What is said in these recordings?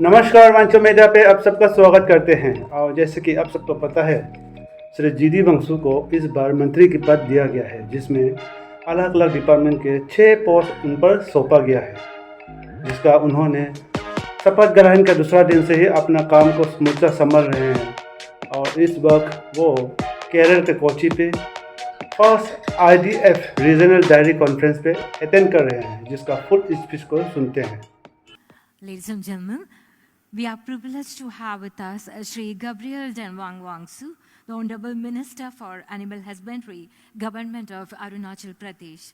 नमस्कार वांचो मीडिया पे आप सबका स्वागत करते हैं। और जैसे कि आप सबको पता है, श्री जीडी वंशु को इस बार मंत्री की पद दिया गया है, जिसमें अलग अलग डिपार्टमेंट के 6 पोस्ट उन पर सौंपा गया है, जिसका उन्होंने शपथ ग्रहण के दूसरा दिन से ही अपना काम को समूचा संभाल रहे हैं। और इस वक्त वो केरल के कोची पे first IDF regional diary conference पे अटेंड कर रहे हैं, जिसका फुल स्पीच को सुनते हैं। Ladies and gentlemen, we are privileged to have with us Sri Gabriel Denwang Wangsu, the Honorable Minister for Animal Husbandry, Government of Arunachal Pradesh.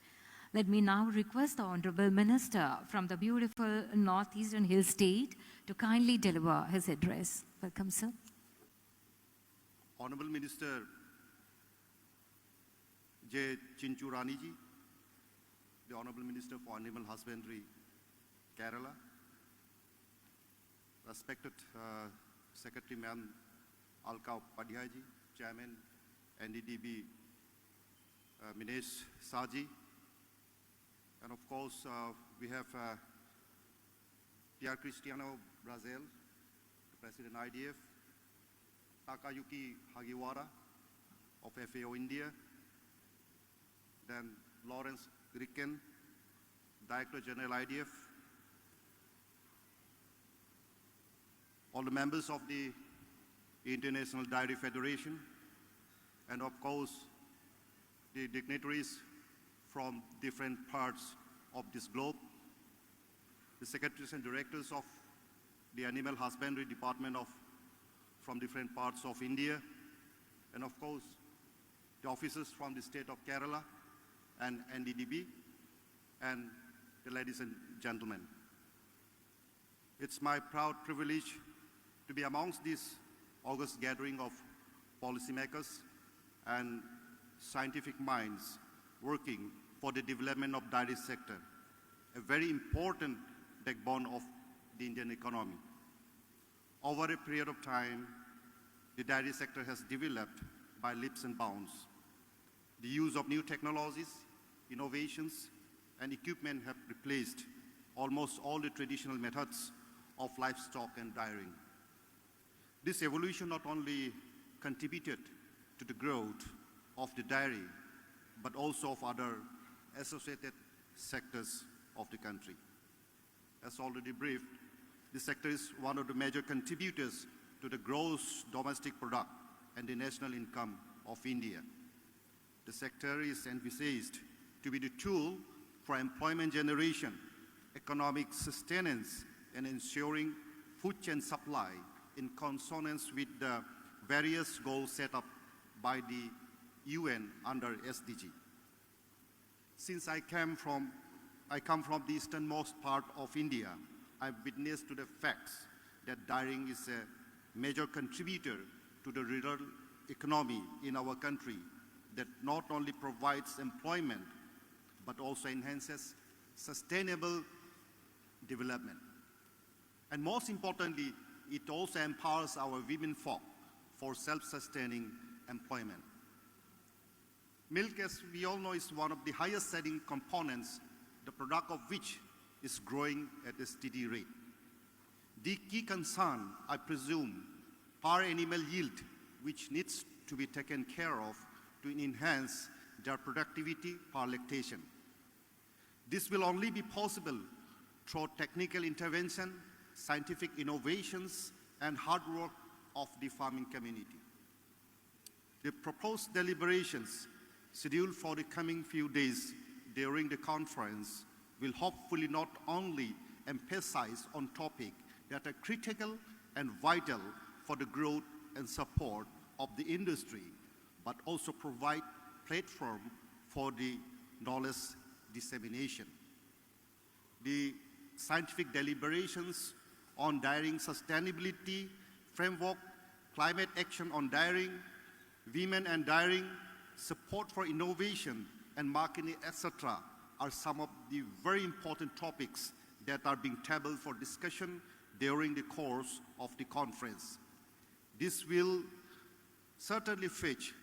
Let me now request the Honorable Minister from the beautiful Northeastern Hill State to kindly deliver his address. Welcome, sir. Honorable Minister J. Chinchu Rani ji, the Honorable Minister for Animal Husbandry, Kerala, respected Secretary Ma'am Alka Upadhyay ji, Chairman NDDB Minesh Saji, and of course we have Pierre Cristiano Brazil, the President IDF, Takayuki Hagiwara of FAO India, then Lawrence Ricken, Director General IDF, all the members of the International Dairy Federation, and of course the dignitaries from different parts of this globe, the secretaries and directors of the Animal Husbandry Department from different parts of India, and of course the officers from the state of Kerala and NDDB, and the ladies and gentlemen. It's my proud privilege to be amongst this august gathering of policymakers and scientific minds working for the development of dairy sector, a very important backbone of the Indian economy. Over a period of time, the dairy sector has developed by leaps and bounds. The use of new technologies, innovations, and equipment have replaced almost all the traditional methods of livestock and dairying. This evolution not only contributed to the growth of the dairy, but also of other associated sectors of the country. As already briefed, this sector is one of the major contributors to the gross domestic product and the national income of India. The sector is envisaged to be the tool for employment generation, economic sustenance, and ensuring food chain supply in consonance with the various goals set up by the UN under SDG. Since I come from the easternmost part of India, I've witnessed to the facts that dairying is a major contributor to the rural economy in our country that not only provides employment, but also enhances sustainable development. And most importantly, it also empowers our women folk for self-sustaining employment. Milk, as we all know, is one of the highest selling components, the product of which is growing at a steady rate. The key concern, I presume, are animal yield, which needs to be taken care of to enhance their productivity per lactation. This will only be possible through technical intervention, scientific innovations, and hard work of the farming community. The proposed deliberations scheduled for the coming few days during the conference will hopefully not only emphasize on topics that are critical and vital for the growth and support of the industry, but also provide platform for the knowledge dissemination. The scientific deliberations on dairying sustainability framework, climate action on dairying, women and dairying, support for innovation and marketing, etc., are some of the very important topics that are being tabled for discussion during the course of the conference. This will certainly fetch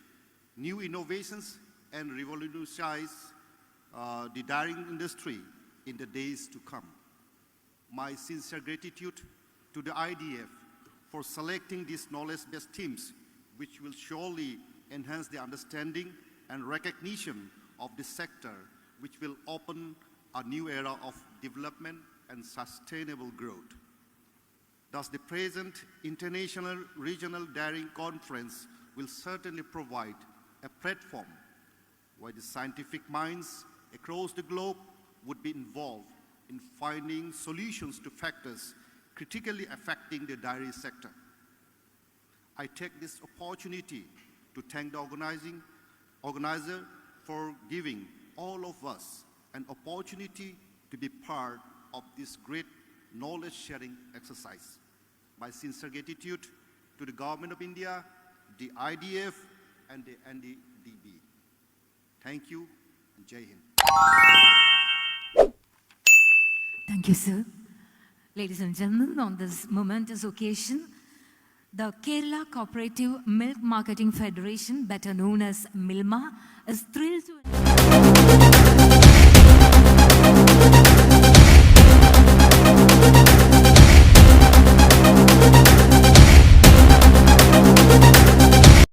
new innovations and revolutionize the dairying industry in the days to come. My sincere gratitude to the IDF for selecting these knowledge-based teams, which will surely enhance the understanding and recognition of this sector, which will open a new era of development and sustainable growth. Thus, the present International Regional Daring Conference will certainly provide a platform where the scientific minds across the globe would be involved in finding solutions to factors critically affecting the dairy sector. I take this opportunity to thank the organizer for giving all of us an opportunity to be part of this great knowledge-sharing exercise. My sincere gratitude to the Government of India, the IDF, and the NDDB. Thank you, and Jai Hind. Thank you, sir. Ladies and gentlemen, on this momentous occasion, the Kerala Cooperative Milk Marketing Federation, better known as Milma, is thrilled to